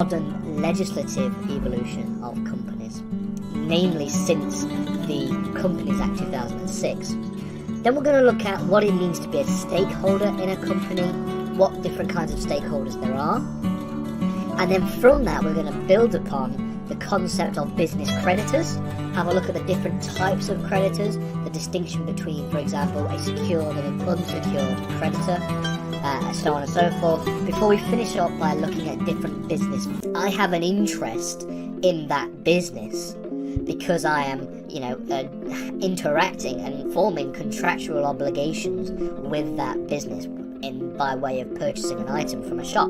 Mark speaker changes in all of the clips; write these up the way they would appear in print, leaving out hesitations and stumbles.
Speaker 1: modern legislative evolution of companies, namely since the Companies Act 2006. Then we're going to look at what it means to be a stakeholder in a company, what different kinds of stakeholders there are, and then from that we're going to build upon the concept of business creditors, have a look at the different types of creditors, the distinction between, for example, a secured and an unsecured creditor, so on and so forth, before we finish up by looking at different business. I have an interest in that business because I am, interacting and forming contractual obligations with that business by way of purchasing an item from a shop.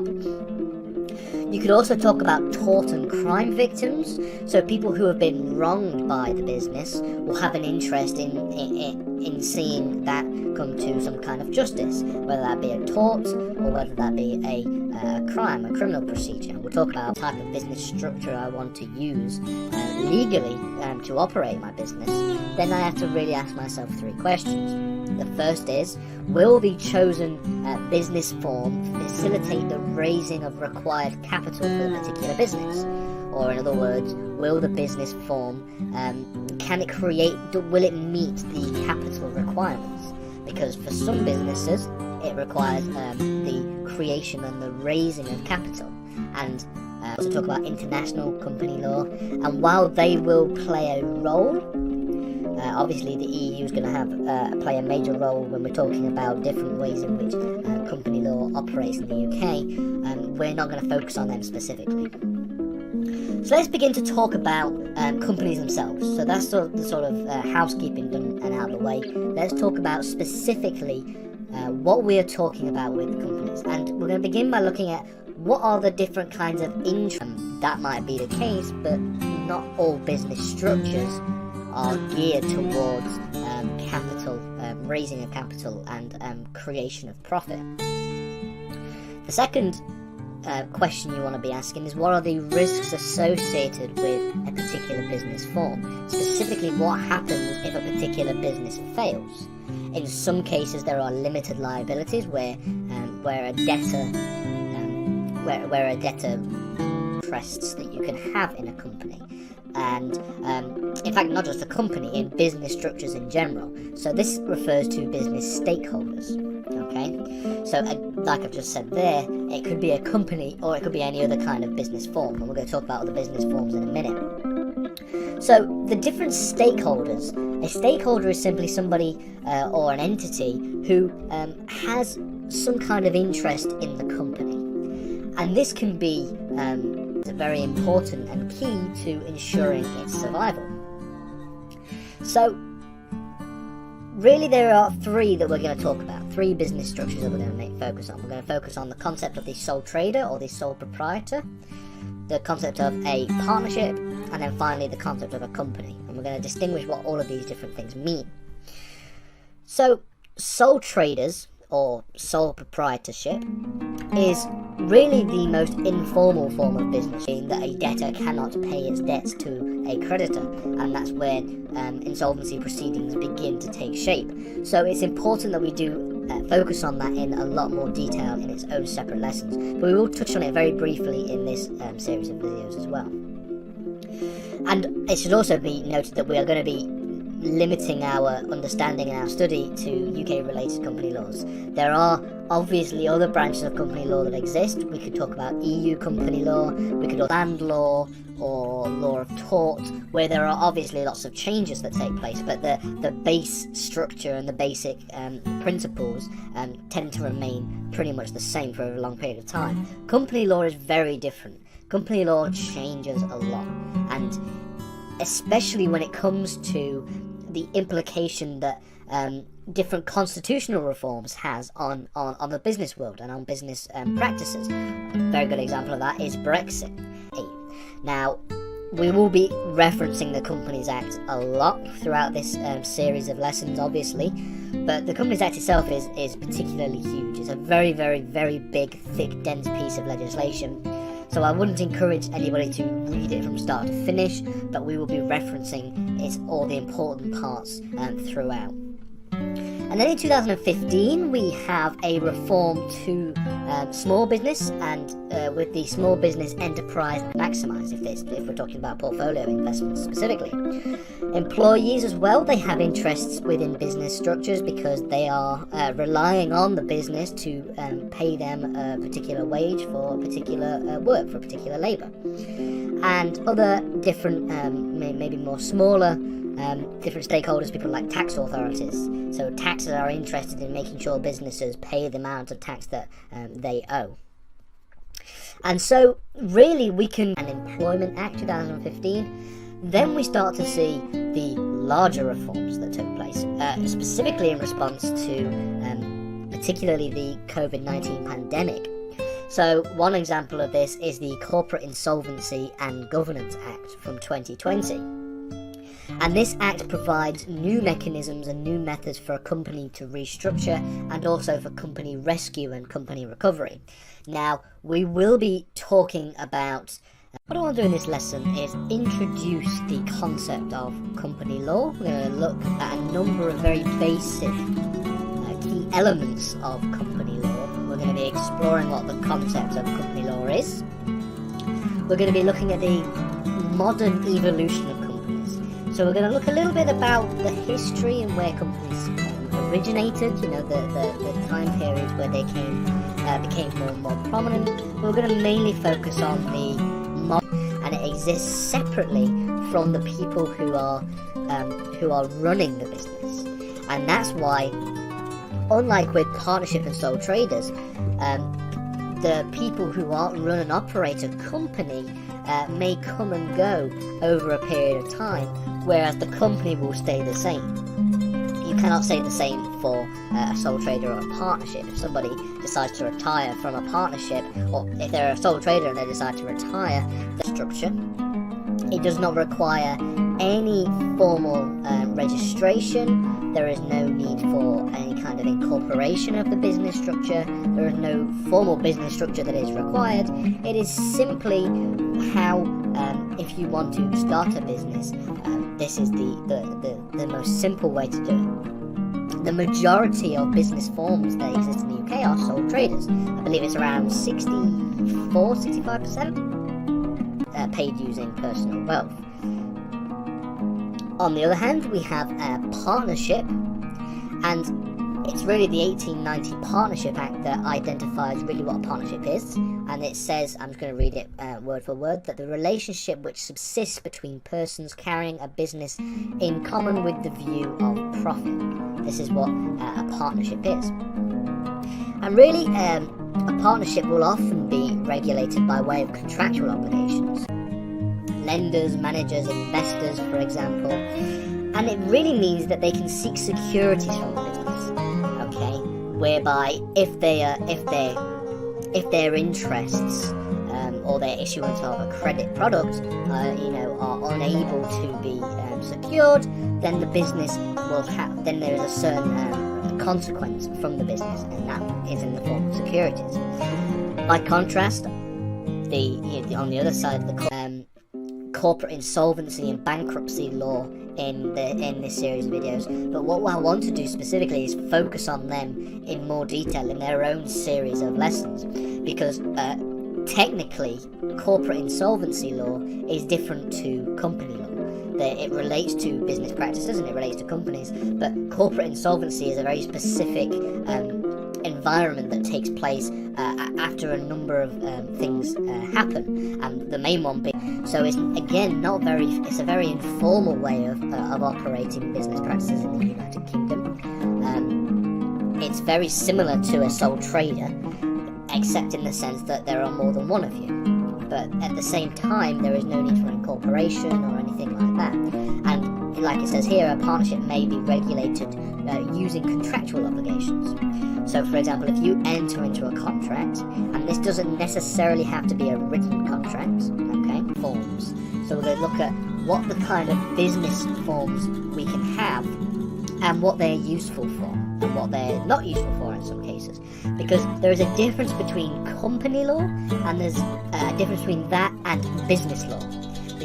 Speaker 1: You could also talk about tort and crime victims, so people who have been wronged by the business will have an interest in seeing that come to some kind of justice, whether that be a tort or whether that be a crime, a criminal procedure. We'll talk about the type of business structure I want to use legally to operate my business. Then I have to really ask myself 3 questions. The first is, will the chosen business form facilitate the raising of required capital for the particular business? Or in other words, will the business form, will it meet the capital requirements? Because for some businesses, it requires the creation and the raising of capital. And also talk about international company law, and while they will play a role, obviously the EU is going to play a major role when we're talking about different ways in which company law operates in the UK, we're not going to focus on them specifically. So let's begin to talk about companies themselves. So that's the sort of housekeeping done and out of the way. Let's talk about specifically what we are talking about with companies, and we're going to begin by looking at what are the different kinds of interests. That might be the case, but not all business structures are geared towards capital, raising of capital and creation of profit. The second question you want to be asking is, what are the risks associated with a particular business form? Specifically, what happens if a particular business fails? In some cases, there are limited liabilities where a debtor interests that you can have in a company. And in fact, not just a company, in business structures in general. So this refers to business stakeholders. Okay, so like I've just said there, it could be a company or it could be any other kind of business form, and we're going to talk about other business forms in a minute. So the different stakeholders. A stakeholder is simply somebody or an entity who has some kind of interest in the company, and this can be very important and key to ensuring its survival. So really there are 3 that we're going to talk about, 3 business structures that we're going to focus on. We're going to focus on the concept of the sole trader or the sole proprietor, the concept of a partnership, and then finally the concept of a company. And we're going to distinguish what all of these different things mean. So sole traders or sole proprietorship is really the most informal form of business, meaning that a debtor cannot pay its debts to a creditor, and that's when insolvency proceedings begin to take shape. So it's important that we do focus on that in a lot more detail in its own separate lessons, but we will touch on it very briefly in this series of videos as well. And it should also be noted that we are going to be limiting our understanding and our study to UK related company laws. There are obviously other branches of company law that exist. We could talk about EU company law, we could talk land law or law of tort, where there are obviously lots of changes that take place, but the base structure and the basic principles tend to remain pretty much the same for a long period of time. Company law is very different. Company law changes a lot, and especially when it comes to the implication that different constitutional reforms has on the business world and on business practices. A very good example of that is Brexit. Now, we will be referencing the Companies Act a lot throughout this series of lessons, obviously, but the Companies Act itself is particularly huge. It's a very, very, very big, thick, dense piece of legislation. So I wouldn't encourage anybody to read it from start to finish, but we will be referencing all the important parts throughout. And then in 2015, we have a reform to small business, and with the small business enterprise maximise, if we're talking about portfolio investments specifically. Employees as well, they have interests within business structures because they are relying on the business to pay them a particular wage for particular work, for particular labour. And other different, maybe more smaller, different stakeholders, people like tax authorities. So taxes are interested in making sure businesses pay the amount of tax that they owe. And so really we can, an Employment Act 2015, then we start to see the larger reforms that took place, specifically in response to particularly the COVID-19 pandemic. So one example of this is the Corporate Insolvency and Governance Act from 2020. And this act provides new mechanisms and new methods for a company to restructure, and also for company rescue and company recovery. Now, we will be talking about, what I want to do in this lesson is introduce the concept of company law. We're going to look at a number of very basic key elements of company law. We're going to be exploring what the concept of company law is. We're going to be looking at the modern evolution of companies. So we're going to look a little bit about the history and where companies originated, the time periods where they became more and more prominent. We're going to mainly focus on the modern, and it exists separately from the people who are running the business. And that's why, unlike with partnership and sole traders, the people who run and operate a company may come and go over a period of time, whereas the company will stay the same. You cannot say the same for a sole trader or a partnership. If somebody decides to retire from a partnership, or if they're a sole trader and they decide to retire, the structure, it does not require any formal registration. There is no need for any kind of incorporation of the business structure. There is no formal business structure that is required. It is simply how, if you want to start a business, this is the most simple way to do it. The majority of business forms that exist in the UK are sole traders. I believe it's around 65% paid using personal wealth. On the other hand, we have a partnership, and it's really the 1890 Partnership Act that identifies really what a partnership is. And it says, I'm just going to read it word for word, that the relationship which subsists between persons carrying a business in common with the view of profit. This is what a partnership is. And really, a partnership will often be regulated by way of contractual obligations. Lenders, managers, investors, for example. And it really means that they can seek securities from the business, okay? Whereby if their interests or their issuance of a credit product, are unable to be secured, then the business will have. Then there is a certain consequence from the business, and that is in the form of securities. By contrast, on the other side of the corporate insolvency and bankruptcy law in this series of videos, but what I want to do specifically is focus on them in more detail in their own series of lessons, because technically corporate insolvency law is different to company law. It relates to business practices and it relates to companies, but corporate insolvency is a very specific environment that takes place after a number of things happen, and the main one being, so it's again it's a very informal way of operating business practices in the United Kingdom. It's very similar to a sole trader, except in the sense that there are more than one of you, but at the same time there is no need for incorporation or anything like that. And like it says here, a partnership may be regulated using contractual obligations. So for example, if you enter into a contract, and this doesn't necessarily have to be a written contract, okay, forms. So we're going to look at what the kind of business forms we can have and what they're useful for and what they're not useful for in some cases. Because there is a difference between company law and there's a difference between that and business law.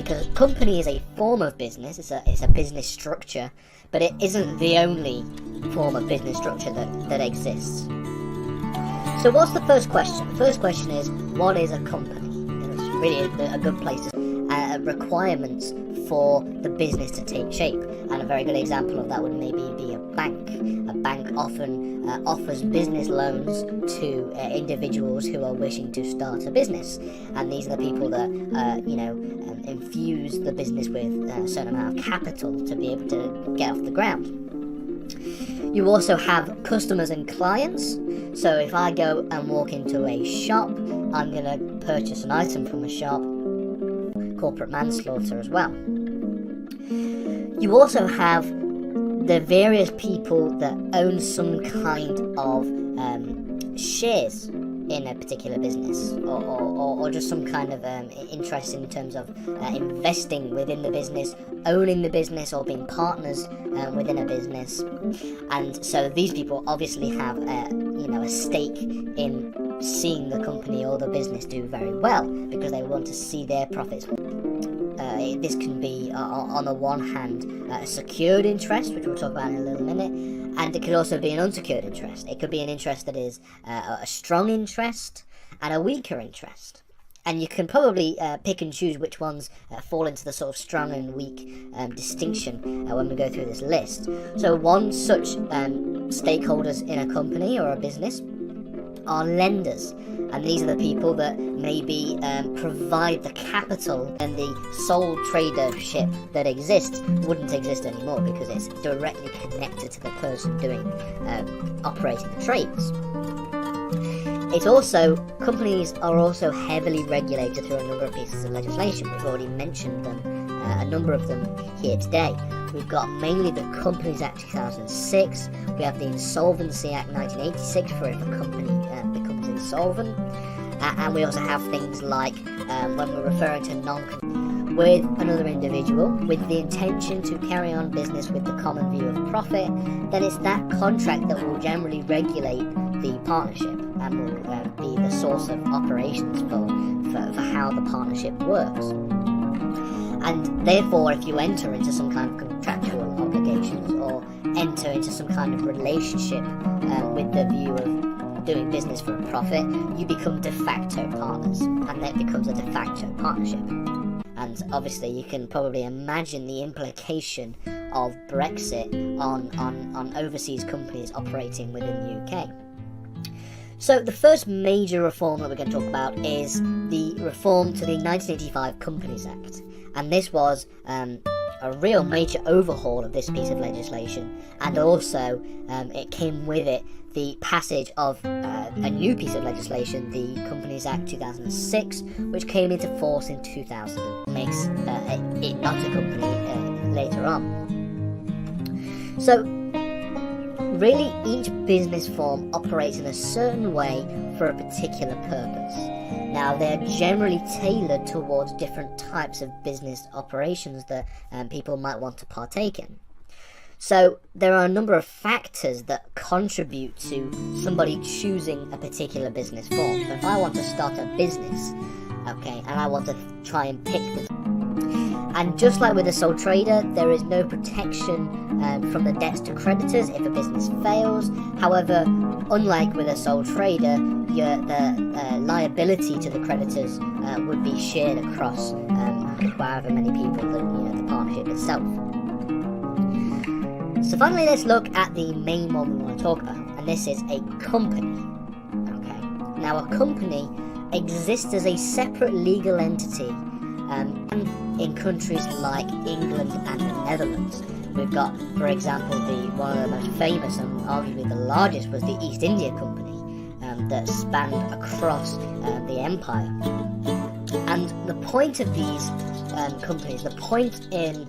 Speaker 1: because company is a form of business, it's a business structure, but it isn't the only form of business structure that exists. So what's the first question? The first question is, what is a company? And it's really a good place to requirements for the business to take shape. And a very good example of that would maybe be a bank. A bank often offers business loans to individuals who are wishing to start a business, and these are the people that infuse the business with a certain amount of capital to be able to get off the ground. You also have customers and clients. So if I go and walk into a shop, I'm going to purchase an item from a shop. Corporate manslaughter as well. You also have the various people that own some kind of shares in a particular business, or just some kind of interest in terms of investing within the business, owning the business, or being partners within a business. And so these people obviously have a stake in seeing the company or the business do very well, because they want to see their profits. This can be on the one hand a secured interest, which we'll talk about in a little minute, and it could also be an unsecured interest. It could be an interest that is a strong interest and a weaker interest, and you can probably pick and choose which ones fall into the sort of strong and weak distinction when we go through this list. So one such stakeholders in a company or a business are lenders, and these are the people that maybe provide the capital, and the sole tradership that exists wouldn't exist anymore because it's directly connected to the person operating the trades. It's also, companies are also heavily regulated through a number of pieces of legislation. We've already mentioned them, a number of them here today. We've got mainly the Companies Act 2006, we have the Insolvency Act 1986 for if a company becomes insolvent, and we also have things like when we're referring to with another individual with the intention to carry on business with the common view of profit, then it's that contract that will generally regulate the partnership and will be the source of operations for how the partnership works. And therefore, if you enter into some kind of contractual obligations or enter into some kind of relationship with the view of doing business for a profit, you become de facto partners, and that becomes a de facto partnership. And obviously you can probably imagine the implication of Brexit on overseas companies operating within the UK. So the first major reform that we're going to talk about is the reform to the 1985 Companies Act. And this was a real major overhaul of this piece of legislation, and also it came with it the passage of a new piece of legislation, the Companies Act 2006, which came into force in 2000 and makes it not a company later on. So really, each business form operates in a certain way for a particular purpose. Now, they're generally tailored towards different types of business operations that people might want to partake in. So there are a number of factors that contribute to somebody choosing a particular business form. So if I want to start a business, okay, and I want to try and pick this, and just like with a sole trader, there is no protection from the debts to creditors if a business fails. However, unlike with a sole trader, the liability to the creditors would be shared across however many people the partnership itself. So finally, let's look at the main one we want to talk about, and this is a company. Okay. Now, a company exists as a separate legal entity in countries like England and the Netherlands. We've got, for example, one of the most famous and arguably the largest was the East India Company that spanned across the empire. And the point of these companies, the point in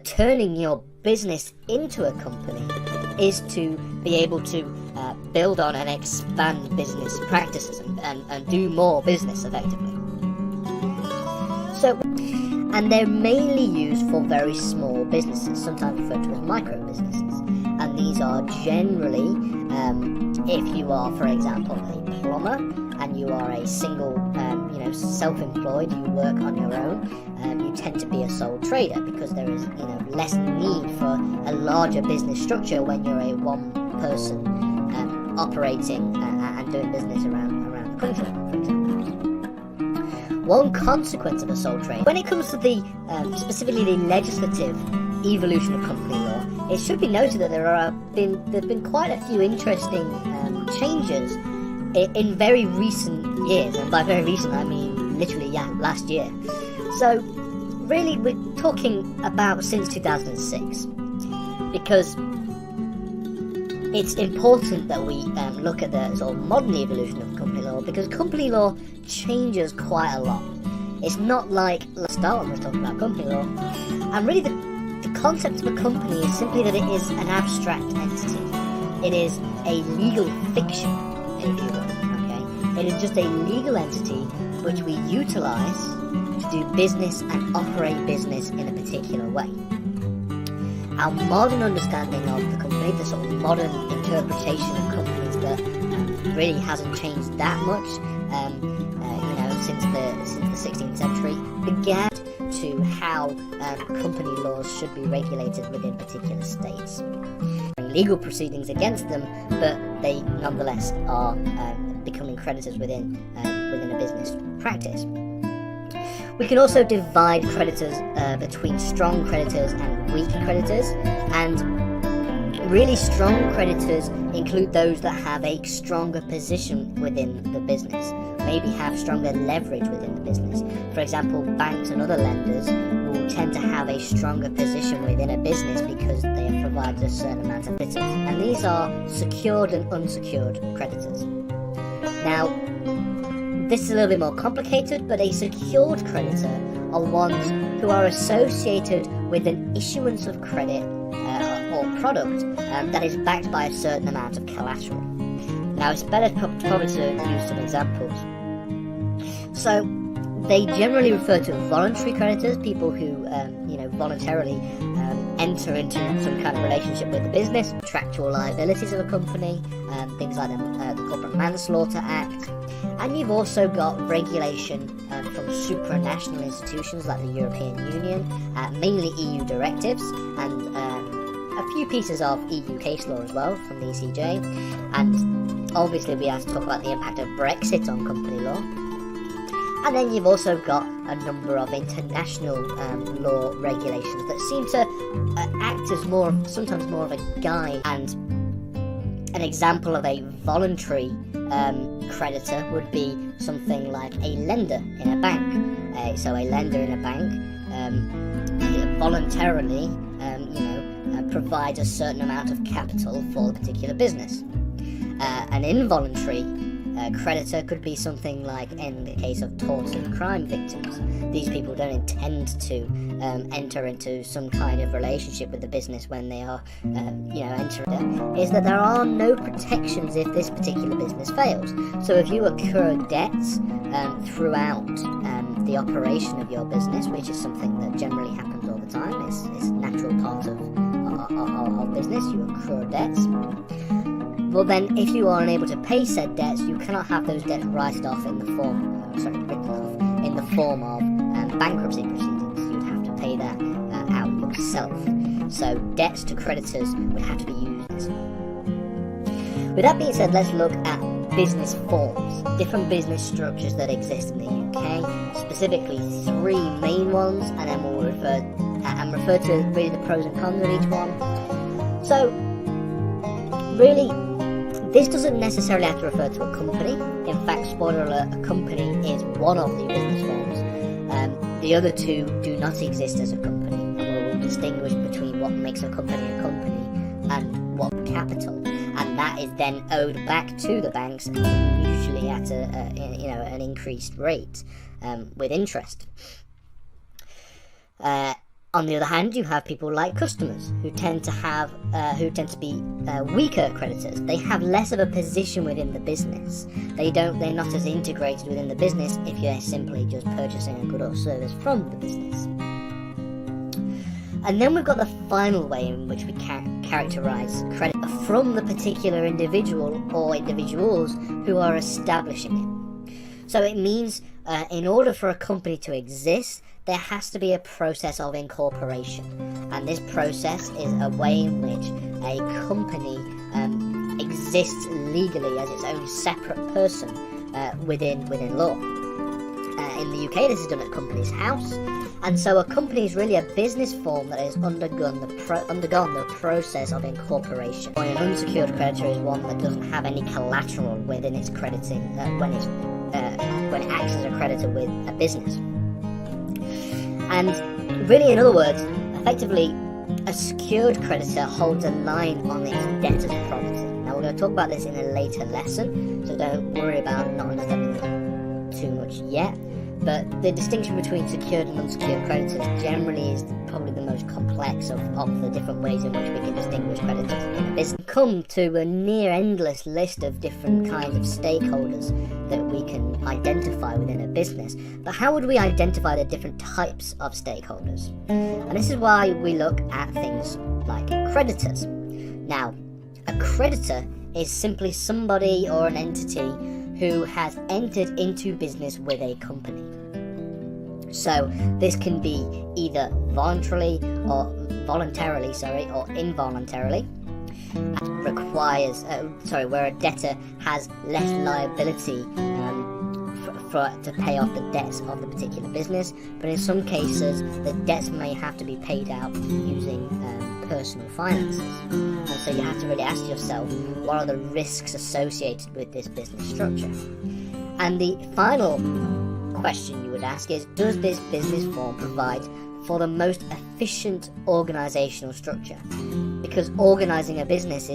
Speaker 1: turning your business into a company is to be able to build on and expand business practices and do more business effectively. So, and they're mainly used for very small businesses, sometimes referred to as micro businesses. And these are generally, if you are, for example, a plumber and you are a single self-employed, you work on your own, you tend to be a sole trader because there is, less need for a larger business structure when you're a one-person operating and doing business around the country, for example. One consequence of a sole trader, when it comes to the specifically the legislative evolution of company law, it should be noted that there have been quite a few interesting changes in very recent years, and by very recent I mean literally last year. So really we're talking about since 2006, because it's important that we look at the sort of modern evolution of company law, because company law changes quite a lot. It's not like, let's start when we're talking about company law, and really the concept of a company is simply that it is an abstract entity. It is a legal fiction, if you will, okay? It is just a legal entity which we utilize to do business and operate business in a particular way. Our modern understanding of the company, the sort of modern interpretation of companies that really hasn't changed that much, since the 16th century, began to how company laws should be regulated within particular states. Legal proceedings against them, but they nonetheless are becoming creditors within a business practice. We can also divide creditors between strong creditors and weak creditors, and really strong creditors include those that have a stronger position within the business, maybe have stronger leverage within the business. For example, banks and other lenders will tend to have a stronger position within a business because they have provided a certain amount of creditors, and these are secured and unsecured creditors. Now, this is a little bit more complicated, but a secured creditor are ones who are associated with an issuance of credit or product that is backed by a certain amount of collateral. Now, it's better probably to use some examples. So, they generally refer to voluntary creditors, people who, voluntarily enter into some kind of relationship with the business, contractual liabilities of a company, things like the Corporate Manslaughter Act. And you've also got regulation from supranational institutions like the European Union, mainly EU directives, and a few pieces of EU case law as well from the ECJ. And obviously we have to talk about the impact of Brexit on company law. And then you've also got a number of international law regulations that seem to act as sometimes more of a guide. And an example of a voluntary creditor would be something like a lender in a bank. So a lender in a bank voluntarily, provides a certain amount of capital for a particular business. An involuntary creditor could be something like, in the case of tort and crime victims, these people don't intend to enter into some kind of relationship with the business when they are, entering it, is that there are no protections if this particular business fails. So if you incur debts throughout the operation of your business, which is something that generally happens all the time, it's a natural part of business, you incur debts. Well then, if you are unable to pay said debts, you cannot have those debts written off in the form of bankruptcy proceedings. You'd have to pay that out yourself. So debts to creditors would have to be used. With that being said, let's look at business forms, different business structures that exist in the UK, specifically three main ones, and then we'll refer to really the pros and cons of each one. So, really, this doesn't necessarily have to refer to a company. In fact, spoiler alert, a company is one of the business forms. The other two do not exist as a company, and we'll distinguish between what makes a company and what capital, and that is then owed back to the banks, usually at an increased rate with interest. On the other hand, you have people like customers who tend to be weaker creditors. They have less of a position within the business. They're not as integrated within the business if you're simply just purchasing a good or service from the business. And then we've got the final way in which we characterize credit from the particular individual or individuals who are establishing it. So it means in order for a company to exist, there has to be a process of incorporation, and this process is a way in which a company exists legally as its own separate person within law. In the UK, this is done at Companies House, and so a company is really a business form that has undergone the process of incorporation. An unsecured creditor is one that doesn't have any collateral within its crediting when it acts as a creditor with a business. And really, in other words, effectively, a secured creditor holds a line on its debtor's property. Now, we're going to talk about this in a later lesson, so don't worry about not understanding it too much yet. But the distinction between secured and unsecured creditors generally is probably the most complex of the different ways in which we can distinguish creditors in a business. Come to a near endless list of different kinds of stakeholders that we can identify within a business. But how would we identify the different types of stakeholders? And this is why we look at things like creditors. Now, a creditor is simply somebody or an entity who has entered into business with a company. So this can be either voluntarily or involuntarily. Requires where a debtor has less liability to pay off the debts of the particular business, but in some cases the debts may have to be paid out using personal finances. And so you have to really ask yourself, what are the risks associated with this business structure? And the final question you would ask is, does this business form provide for the most efficient organizational structure? Because organizing a business is